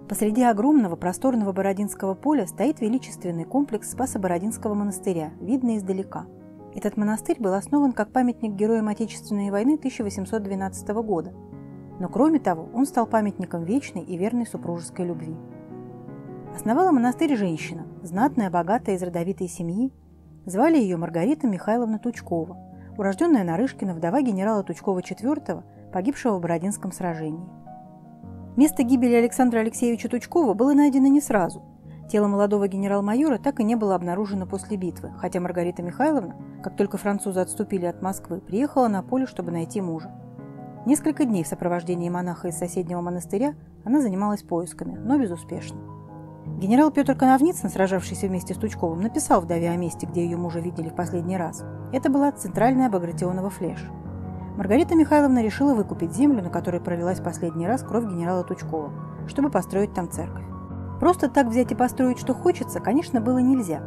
Посреди огромного просторного Бородинского поля стоит величественный комплекс Спасо-Бородинского монастыря, видный издалека. Этот монастырь был основан как памятник героям Отечественной войны 1812 года. Но кроме того, он стал памятником вечной и верной супружеской любви. Основала монастырь женщина, знатная, богатая, из родовитой семьи. Звали ее Маргарита Михайловна Тучкова, урожденная Нарышкина, вдова генерала Тучкова IV, погибшего в Бородинском сражении. Место гибели Александра Алексеевича Тучкова было найдено не сразу. Тело молодого генерал-майора так и не было обнаружено после битвы, хотя Маргарита Михайловна, как только французы отступили от Москвы, приехала на поле, чтобы найти мужа. Несколько дней в сопровождении монаха из соседнего монастыря она занималась поисками, но безуспешно. Генерал Петр Коновницын, сражавшийся вместе с Тучковым, написал вдове о месте, где ее мужа видели в последний раз. Это была центральная Багратионова Флеш. Маргарита Михайловна решила выкупить землю, на которой пролилась последний раз кровь генерала Тучкова, чтобы построить там церковь. Просто так взять и построить, что хочется, конечно, было нельзя.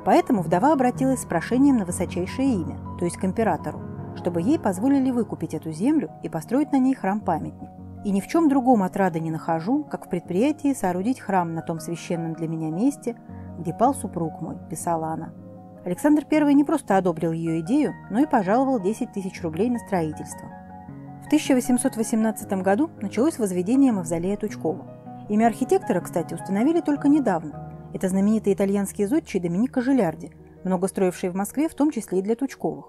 Поэтому вдова обратилась с прошением на высочайшее имя, то есть к императору, чтобы ей позволили выкупить эту землю и построить на ней храм-памятник. И ни в чем другом отрады не нахожу, как в предприятии соорудить храм на том священном для меня месте, где пал супруг мой, писала она. Александр I не просто одобрил ее идею, но и пожаловал 10 тысяч рублей на строительство. В 1818 году началось возведение мавзолея Тучкова. Имя архитектора, кстати, установили только недавно. Это знаменитый итальянский зодчий Доменико Жилярди, много строивший в Москве, в том числе и для Тучковых.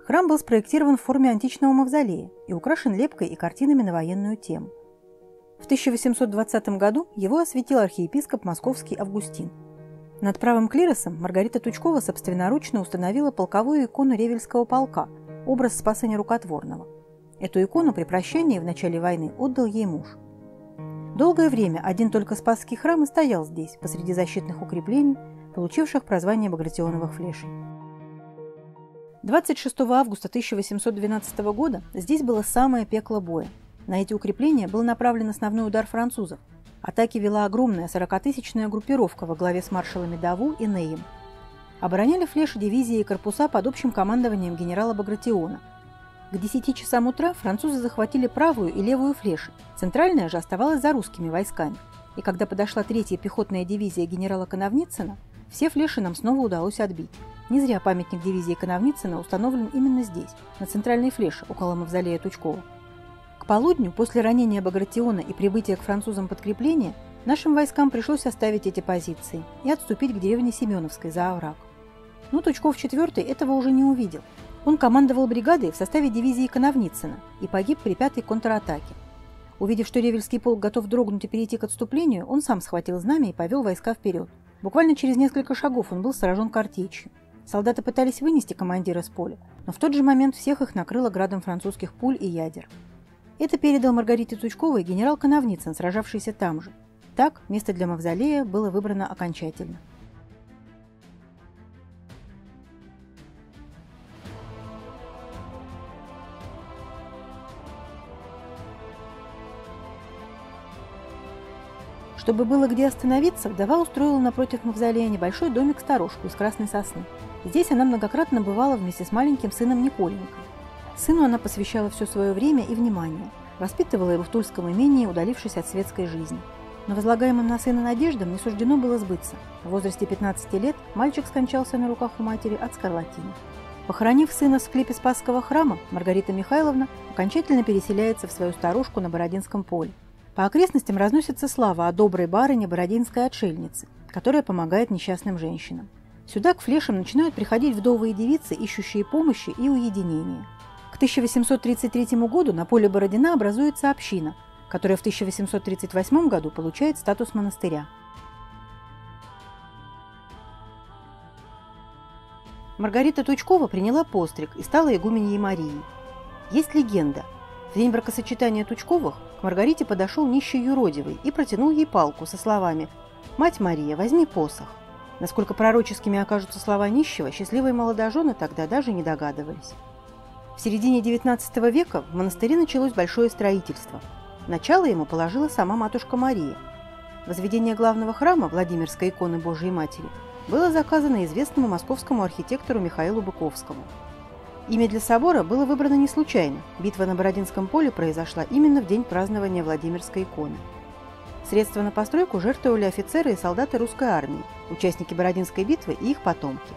Храм был спроектирован в форме античного мавзолея и украшен лепкой и картинами на военную тему. В 1820 году его осветил архиепископ московский Августин. Над правым клиросом Маргарита Тучкова собственноручно установила полковую икону Ревельского полка, образ Спаса Нерукотворного. Эту икону при прощании в начале войны отдал ей муж. Долгое время один только Спасский храм и стоял здесь, посреди защитных укреплений, получивших прозвание Багратионовых Флешей. 26 августа 1812 года здесь было самое пекло боя. На эти укрепления был направлен основной удар французов. Атаки вела огромная 40-тысячная группировка во главе с маршалами Даву и Неем. Обороняли Флеши дивизии и корпуса под общим командованием генерала Багратиона. К 10 часам утра французы захватили правую и левую Флеши, центральная же оставалась за русскими войсками. И когда подошла 3-я пехотная дивизия генерала Коновницына, все Флеши нам снова удалось отбить. Не зря памятник дивизии Коновницына установлен именно здесь, на центральной Флеше, около мавзолея Тучкова. К полудню, после ранения Багратиона и прибытия к французам подкрепления, нашим войскам пришлось оставить эти позиции и отступить к деревне Семеновской за овраг. Но Тучков IV этого уже не увидел. Он командовал бригадой в составе дивизии Коновницына и погиб при 5-й контратаке. Увидев, что Ревельский полк готов дрогнуть и перейти к отступлению, он сам схватил знамя и повел войска вперед. Буквально через несколько шагов он был сражен картечью. Солдаты пытались вынести командира с поля, но в тот же момент всех их накрыло градом французских пуль и ядер. Это передал Маргарите Тучковой генерал Коновницын, сражавшийся там же. Так, место для мавзолея было выбрано окончательно. Чтобы было где остановиться, вдова устроила напротив мавзолея небольшой домик-сторожку из красной сосны. Здесь она многократно бывала вместе с маленьким сыном Николенькой. Сыну она посвящала все свое время и внимание, воспитывала его в Тульском имении, удалившись от светской жизни. Но возлагаемым на сына надеждам не суждено было сбыться. В возрасте 15 лет мальчик скончался на руках у матери от скарлатины. Похоронив сына в склепе Спасского храма, Маргарита Михайловна окончательно переселяется в свою сторожку на Бородинском поле. По окрестностям разносится слава о доброй барыне Бородинской отшельнице, которая помогает несчастным женщинам. Сюда к Флешам начинают приходить вдовы и девицы, ищущие помощи и уединения. К 1833 году на поле Бородина образуется община, которая в 1838 году получает статус монастыря. Маргарита Тучкова приняла постриг и стала игуменьей Марии. Есть легенда. В день бракосочетания Тучковых к Маргарите подошел нищий юродивый и протянул ей палку со словами «Мать Мария, возьми посох». Насколько пророческими окажутся слова нищего, счастливые молодожены тогда даже не догадывались. В середине XIX века в монастыре началось большое строительство. Начало ему положила сама матушка Мария. Возведение главного храма Владимирской иконы Божией Матери было заказано известному московскому архитектору Михаилу Быковскому. Имя для собора было выбрано не случайно. Битва на Бородинском поле произошла именно в день празднования Владимирской иконы. Средства на постройку жертвовали офицеры и солдаты русской армии, участники Бородинской битвы и их потомки.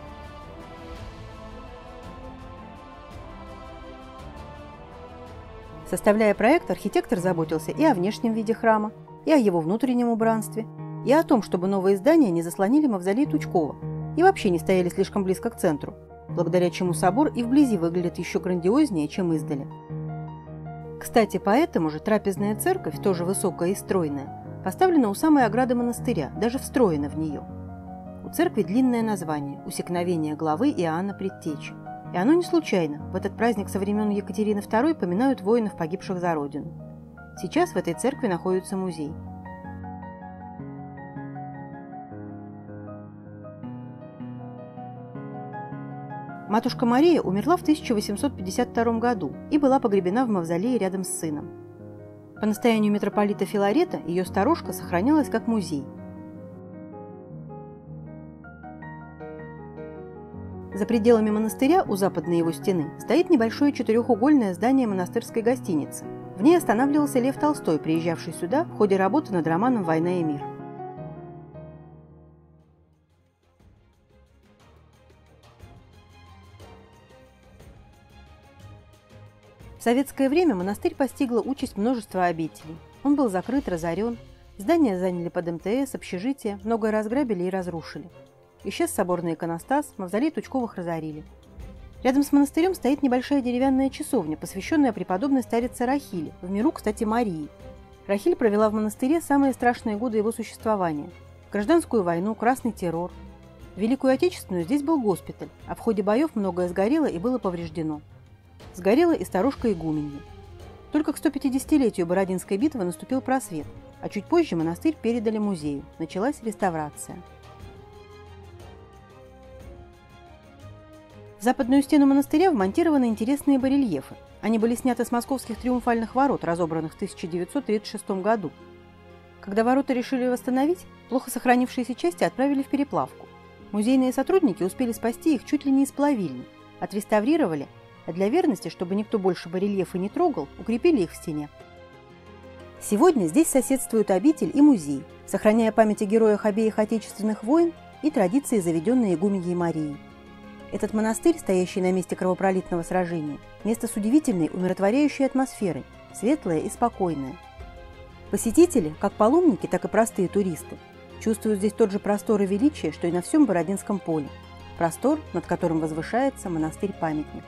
Составляя проект, архитектор заботился и о внешнем виде храма, и о его внутреннем убранстве, и о том, чтобы новые здания не заслонили мавзолей Тучкова и вообще не стояли слишком близко к центру, благодаря чему собор и вблизи выглядит еще грандиознее, чем издали. Кстати, поэтому же трапезная церковь, тоже высокая и стройная, поставлена у самой ограды монастыря, даже встроена в нее. У церкви длинное название – «Усекновение главы Иоанна Предтечи». И оно не случайно. В этот праздник со времен Екатерины II поминают воинов, погибших за Родину. Сейчас в этой церкви находится музей. Матушка Мария умерла в 1852 году и была погребена в мавзолее рядом с сыном. По настоянию митрополита Филарета ее сторожка сохранялась как музей. За пределами монастыря, у западной его стены, стоит небольшое четырехугольное здание монастырской гостиницы. В ней останавливался Лев Толстой, приезжавший сюда в ходе работы над романом «Война и мир». В советское время монастырь постигла участь множества обителей. Он был закрыт, разорен, здания заняли под МТС, общежитие, многое разграбили и разрушили. Исчез соборный иконостас, мавзолей Тучковых разорили. Рядом с монастырем стоит небольшая деревянная часовня, посвященная преподобной старице Рахиле, в миру, кстати, Марии. Рахиль провела в монастыре самые страшные годы его существования – гражданскую войну, красный террор. В Великую Отечественную здесь был госпиталь, а в ходе боев многое сгорело и было повреждено. Сгорела и старушка игуменья. Только к 150-летию Бородинской битвы наступил просвет, а чуть позже монастырь передали музею. Началась реставрация. В западную стену монастыря вмонтированы интересные барельефы. Они были сняты с московских триумфальных ворот, разобранных в 1936 году. Когда ворота решили восстановить, плохо сохранившиеся части отправили в переплавку. Музейные сотрудники успели спасти их чуть ли не из плавильни, отреставрировали, а для верности, чтобы никто больше барельефы не трогал, укрепили их в стене. Сегодня здесь соседствуют обитель и музей, сохраняя память о героях обеих отечественных войн и традиции, заведенные игуменьей Марией. Этот монастырь, стоящий на месте кровопролитного сражения, место с удивительной, умиротворяющей атмосферой, светлое и спокойное. Посетители, как паломники, так и простые туристы, чувствуют здесь тот же простор и величие, что и на всем Бородинском поле. Простор, над которым возвышается монастырь-памятник.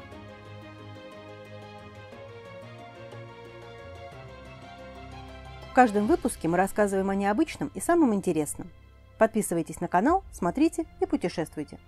В каждом выпуске мы рассказываем о необычном и самом интересном. Подписывайтесь на канал, смотрите и путешествуйте.